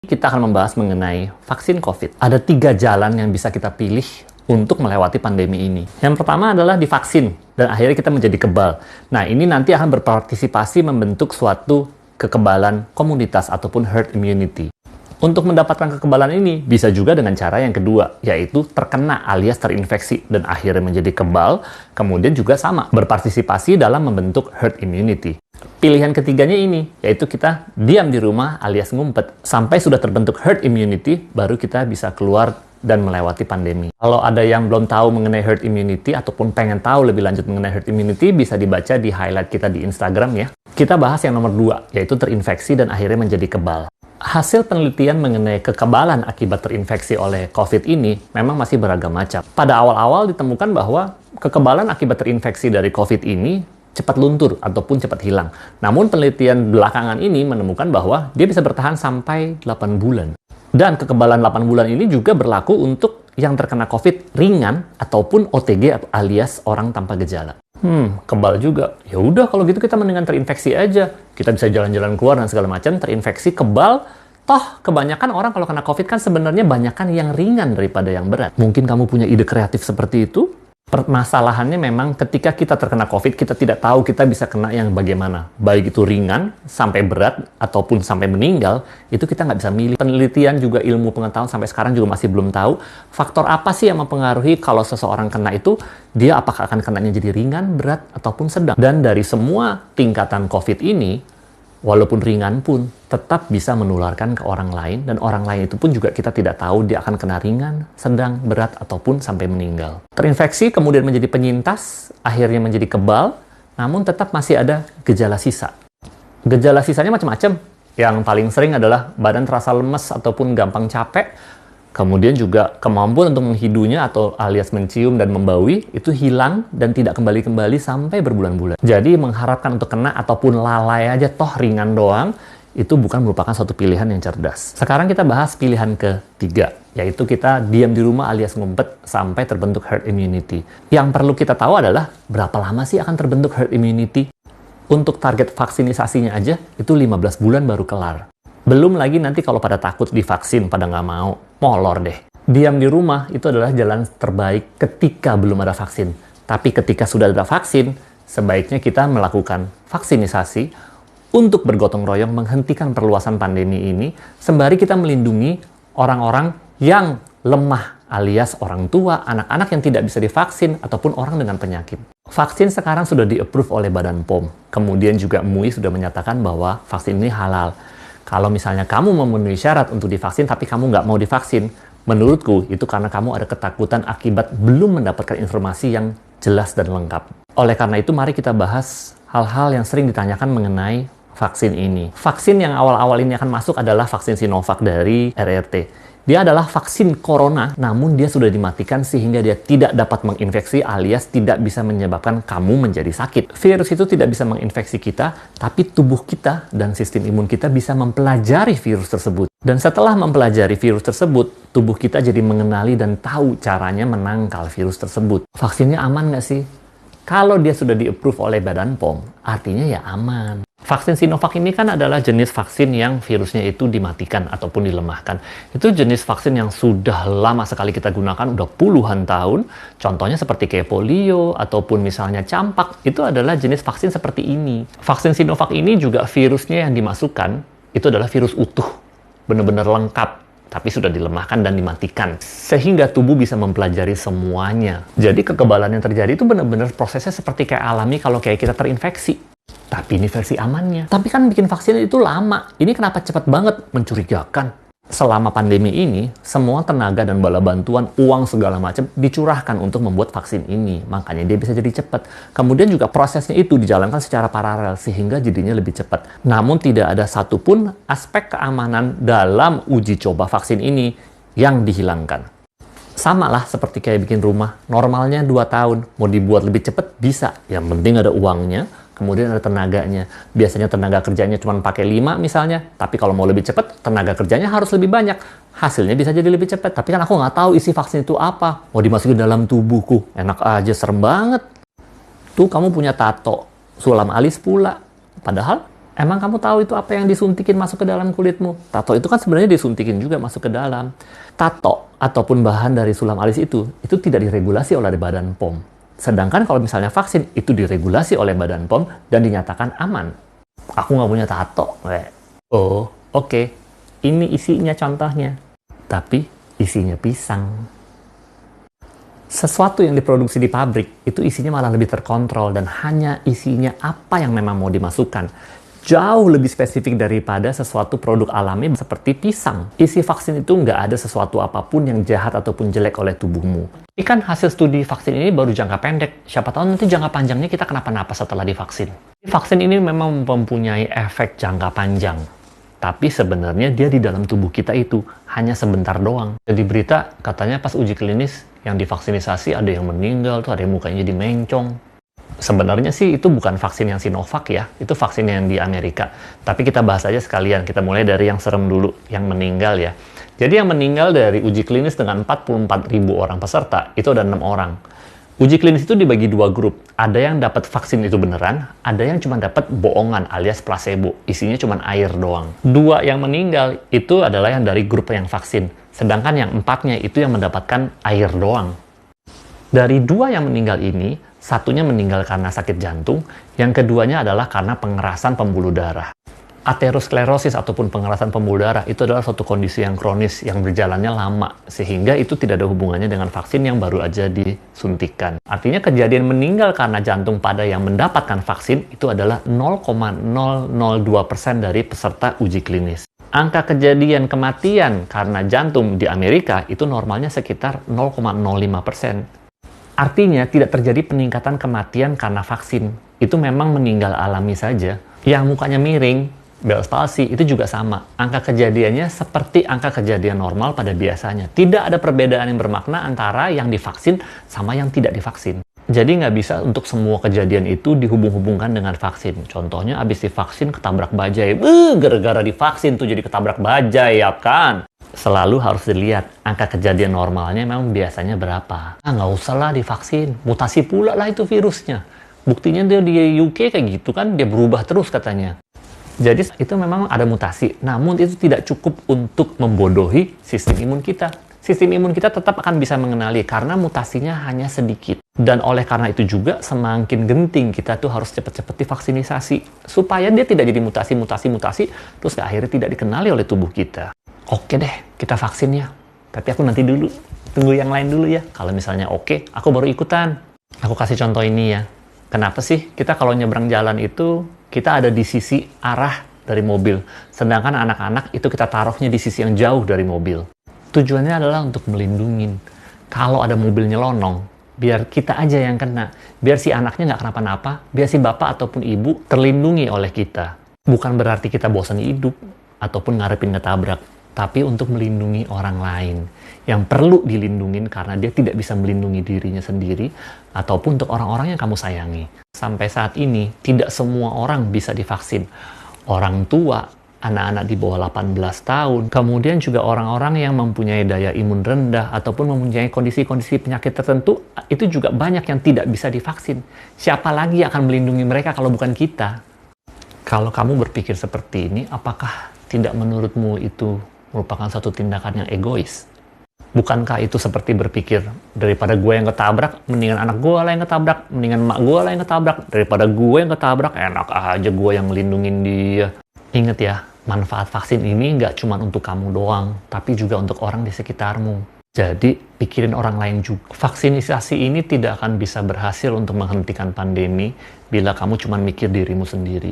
Kita akan membahas mengenai vaksin COVID. Ada 3 jalan yang bisa kita pilih untuk melewati pandemi ini. Yang pertama adalah divaksin, dan akhirnya kita menjadi kebal. Nah, ini nanti akan berpartisipasi membentuk suatu kekebalan komunitas ataupun herd immunity. Untuk mendapatkan kekebalan ini, bisa juga dengan cara yang kedua, yaitu terkena alias terinfeksi, dan akhirnya menjadi kebal, kemudian juga sama, berpartisipasi dalam membentuk herd immunity. Pilihan ketiganya ini, yaitu kita diam di rumah alias ngumpet. Sampai sudah terbentuk herd immunity, baru kita bisa keluar dan melewati pandemi. Kalau ada yang belum tahu mengenai herd immunity, ataupun pengen tahu lebih lanjut mengenai herd immunity, bisa dibaca di highlight kita di Instagram ya. Kita bahas yang nomor 2, yaitu terinfeksi dan akhirnya menjadi kebal. Hasil penelitian mengenai kekebalan akibat terinfeksi oleh COVID ini memang masih beragam macam. Pada awal-awal ditemukan bahwa kekebalan akibat terinfeksi dari COVID ini cepat luntur ataupun cepat hilang. Namun penelitian belakangan ini menemukan bahwa dia bisa bertahan sampai 8 bulan. Dan kekebalan 8 bulan ini juga berlaku untuk yang terkena COVID ringan ataupun OTG alias orang tanpa gejala. Kebal juga. Ya udah kalau gitu kita mendingan terinfeksi aja. Kita bisa jalan-jalan keluar dan segala macam, terinfeksi, kebal. Toh kebanyakan orang kalau kena COVID kan sebenarnya banyakan yang ringan daripada yang berat. Mungkin kamu punya ide kreatif seperti itu? Permasalahannya memang ketika kita terkena COVID, kita tidak tahu kita bisa kena yang bagaimana. Baik itu ringan, sampai berat, ataupun sampai meninggal, itu kita nggak bisa milih. Penelitian juga ilmu pengetahuan sampai sekarang juga masih belum tahu faktor apa sih yang mempengaruhi kalau seseorang kena itu, dia apakah akan kenanya jadi ringan, berat, ataupun sedang. Dan dari semua tingkatan COVID ini, walaupun ringan pun tetap bisa menularkan ke orang lain, dan orang lain itu pun juga kita tidak tahu dia akan kena ringan, sedang, berat, ataupun sampai meninggal. Terinfeksi kemudian menjadi penyintas, akhirnya menjadi kebal, namun tetap masih ada gejala sisa. Gejala sisanya macam-macam. Yang paling sering adalah badan terasa lemes ataupun gampang capek, kemudian juga kemampuan untuk menghidunya atau alias mencium dan membaui itu hilang dan tidak kembali-kembali sampai berbulan-bulan. Jadi mengharapkan untuk kena ataupun lalai aja toh ringan doang, itu bukan merupakan suatu pilihan yang cerdas. Sekarang kita bahas pilihan ketiga, yaitu kita diam di rumah alias ngumpet sampai terbentuk herd immunity. Yang perlu kita tahu adalah berapa lama sih akan terbentuk herd immunity? Untuk target vaksinisasinya aja itu 15 bulan baru kelar. Belum lagi nanti kalau pada takut divaksin, pada nggak mau, molor deh. Diam di rumah itu adalah jalan terbaik ketika belum ada vaksin. Tapi ketika sudah ada vaksin, sebaiknya kita melakukan vaksinisasi untuk bergotong royong menghentikan perluasan pandemi ini, sembari kita melindungi orang-orang yang lemah, alias orang tua, anak-anak yang tidak bisa divaksin, ataupun orang dengan penyakit. Vaksin sekarang sudah di-approve oleh Badan POM. Kemudian juga MUI sudah menyatakan bahwa vaksin ini halal. Kalau misalnya kamu memenuhi syarat untuk divaksin, tapi kamu nggak mau divaksin, menurutku itu karena kamu ada ketakutan akibat belum mendapatkan informasi yang jelas dan lengkap. Oleh karena itu, mari kita bahas hal-hal yang sering ditanyakan mengenai vaksin ini. Vaksin yang awal-awal ini akan masuk adalah vaksin Sinovac dari RRT. Dia adalah vaksin corona, namun dia sudah dimatikan sehingga dia tidak dapat menginfeksi alias tidak bisa menyebabkan kamu menjadi sakit. Virus itu tidak bisa menginfeksi kita, tapi tubuh kita dan sistem imun kita bisa mempelajari virus tersebut. Dan setelah mempelajari virus tersebut, tubuh kita jadi mengenali dan tahu caranya menangkal virus tersebut. Vaksinnya aman nggak sih? Kalau dia sudah di-approve oleh Badan POM, artinya ya aman. Vaksin Sinovac ini kan adalah jenis vaksin yang virusnya itu dimatikan ataupun dilemahkan. Itu jenis vaksin yang sudah lama sekali kita gunakan, udah puluhan tahun. Contohnya seperti kayak polio ataupun misalnya campak, itu adalah jenis vaksin seperti ini. Vaksin Sinovac ini juga virusnya yang dimasukkan, itu adalah virus utuh, benar-benar lengkap, tapi sudah dilemahkan dan dimatikan. Sehingga tubuh bisa mempelajari semuanya. Jadi kekebalan yang terjadi itu benar-benar prosesnya seperti kayak alami kalau kayak kita terinfeksi. Tapi ini versi amannya. Tapi kan bikin vaksin itu lama. Ini kenapa cepat banget? Mencurigakan. Selama pandemi ini, semua tenaga dan bala bantuan, uang segala macam dicurahkan untuk membuat vaksin ini. Makanya dia bisa jadi cepat. Kemudian juga prosesnya itu dijalankan secara paralel sehingga jadinya lebih cepat. Namun tidak ada satupun aspek keamanan dalam uji coba vaksin ini yang dihilangkan. Sama lah seperti kayak bikin rumah. Normalnya 2 tahun. Mau dibuat lebih cepat bisa. Yang penting ada uangnya. Kemudian ada tenaganya. Biasanya tenaga kerjanya cuma pakai 5 misalnya. Tapi kalau mau lebih cepat, tenaga kerjanya harus lebih banyak. Hasilnya bisa jadi lebih cepat. Tapi kan aku nggak tahu isi vaksin itu apa. Mau dimasukin dalam tubuhku. Enak aja, serem banget. Tuh kamu punya tato. Sulam alis pula. Padahal Emang kamu tahu itu apa yang disuntikin masuk ke dalam kulitmu? Tato itu kan sebenarnya disuntikin juga masuk ke dalam. Tato ataupun bahan dari sulam alis itu tidak diregulasi oleh Badan POM. Sedangkan kalau misalnya vaksin, itu diregulasi oleh Badan POM dan dinyatakan aman. Aku nggak punya tato. Oh, oke. Ini isinya contohnya. Tapi isinya pisang. Sesuatu yang diproduksi di pabrik, itu isinya malah lebih terkontrol dan hanya isinya apa yang memang mau dimasukkan. Jauh lebih spesifik daripada sesuatu produk alami seperti pisang. Isi vaksin itu nggak ada sesuatu apapun yang jahat ataupun jelek oleh tubuhmu. Ini kan hasil studi vaksin ini baru jangka pendek. Siapa tahu nanti jangka panjangnya kita kenapa-napa setelah divaksin. Vaksin ini memang mempunyai efek jangka panjang. Tapi sebenarnya dia di dalam tubuh kita itu hanya sebentar doang. Jadi berita katanya pas uji klinis yang divaksinisasi ada yang meninggal, tuh ada yang mukanya jadi mencong. Sebenarnya sih itu bukan vaksin yang Sinovac ya, itu vaksin yang di Amerika. Tapi kita bahas aja sekalian, kita mulai dari yang serem dulu, yang meninggal ya. Jadi yang meninggal dari uji klinis dengan 44.000 orang peserta, itu ada 6 orang. Uji klinis itu dibagi 2 grup, ada yang dapat vaksin itu beneran, ada yang cuma dapat bohongan alias placebo, isinya cuma air doang. 2 yang meninggal itu adalah yang dari grup yang vaksin, sedangkan yang 4-nya itu yang mendapatkan air doang. Dari 2 yang meninggal ini, satunya meninggal karena sakit jantung, yang keduanya adalah karena pengerasan pembuluh darah. Aterosklerosis ataupun pengerasan pembuluh darah itu adalah suatu kondisi yang kronis yang berjalannya lama, sehingga itu tidak ada hubungannya dengan vaksin yang baru aja disuntikan. Artinya kejadian meninggal karena jantung pada yang mendapatkan vaksin itu adalah 0,002% dari peserta uji klinis. Angka kejadian kematian karena jantung di Amerika itu normalnya sekitar 0,05%. Artinya tidak terjadi peningkatan kematian karena vaksin. Itu memang meninggal alami saja. Yang mukanya miring, Bell's palsy, itu juga sama. Angka kejadiannya seperti angka kejadian normal pada biasanya. Tidak ada perbedaan yang bermakna antara yang divaksin sama yang tidak divaksin. Jadi nggak bisa untuk semua kejadian itu dihubung-hubungkan dengan vaksin. Contohnya abis divaksin ketabrak bajai. Gara-gara divaksin tuh jadi ketabrak bajai, ya kan? Selalu harus dilihat angka kejadian normalnya memang biasanya berapa. Nggak usah lah divaksin, mutasi pula lah itu virusnya. Buktinya dia di UK kayak gitu kan, dia berubah terus katanya. Jadi itu memang ada mutasi, namun itu tidak cukup untuk membodohi sistem imun kita. Sistem imun kita tetap akan bisa mengenali karena mutasinya hanya sedikit. Dan oleh karena itu juga semakin genting kita tuh harus cepat-cepat divaksinisasi. Supaya dia tidak jadi mutasi, terus akhirnya tidak dikenali oleh tubuh kita. Oke deh, kita vaksin ya. Tapi aku nanti dulu, tunggu yang lain dulu ya. Kalau misalnya oke, aku baru ikutan. Aku kasih contoh ini ya. Kenapa sih kita kalau nyebrang jalan itu, kita ada di sisi arah dari mobil. Sedangkan anak-anak itu kita taruhnya di sisi yang jauh dari mobil. Tujuannya adalah untuk melindungi. Kalau ada mobil nyelonong, biar kita aja yang kena. Biar si anaknya nggak kenapa-napa, biar si bapak ataupun ibu terlindungi oleh kita. Bukan berarti kita bosan hidup, ataupun ngarepin ketabrak. Tapi untuk melindungi orang lain yang perlu dilindungin karena dia tidak bisa melindungi dirinya sendiri ataupun untuk orang-orang yang kamu sayangi. Sampai saat ini, tidak semua orang bisa divaksin. Orang tua, anak-anak di bawah 18 tahun, kemudian juga orang-orang yang mempunyai daya imun rendah ataupun mempunyai kondisi-kondisi penyakit tertentu, itu juga banyak yang tidak bisa divaksin. Siapa lagi yang akan melindungi mereka kalau bukan kita? Kalau kamu berpikir seperti ini, apakah tidak menurutmu itu merupakan satu tindakan yang egois? Bukankah itu seperti berpikir, daripada gue yang ketabrak, mendingan anak gue lah yang ketabrak, mendingan emak gue lah yang ketabrak, daripada gue yang ketabrak, enak aja gue yang melindungin dia. Ingat ya, manfaat vaksin ini nggak cuma untuk kamu doang, tapi juga untuk orang di sekitarmu. Jadi, pikirin orang lain juga. Vaksinisasi ini tidak akan bisa berhasil untuk menghentikan pandemi bila kamu cuma mikir dirimu sendiri.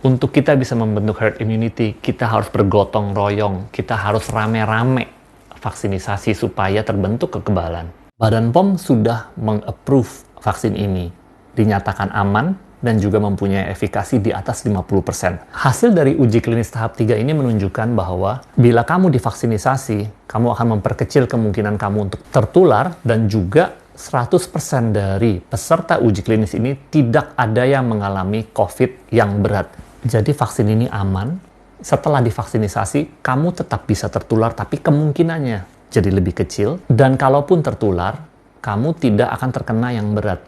Untuk kita bisa membentuk herd immunity, kita harus bergotong royong, kita harus rame-rame vaksinisasi supaya terbentuk kekebalan. Badan POM sudah meng-approve vaksin ini, dinyatakan aman dan juga mempunyai efikasi di atas 50%. Hasil dari uji klinis tahap 3 ini menunjukkan bahwa bila kamu divaksinisasi, kamu akan memperkecil kemungkinan kamu untuk tertular dan juga 100% dari peserta uji klinis ini tidak ada yang mengalami COVID yang berat. Jadi vaksin ini aman, setelah divaksinisasi, kamu tetap bisa tertular, tapi kemungkinannya jadi lebih kecil. Dan kalaupun tertular, kamu tidak akan terkena yang berat.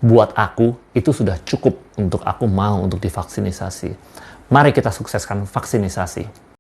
Buat aku, itu sudah cukup untuk aku mau untuk divaksinisasi. Mari kita sukseskan vaksinisasi.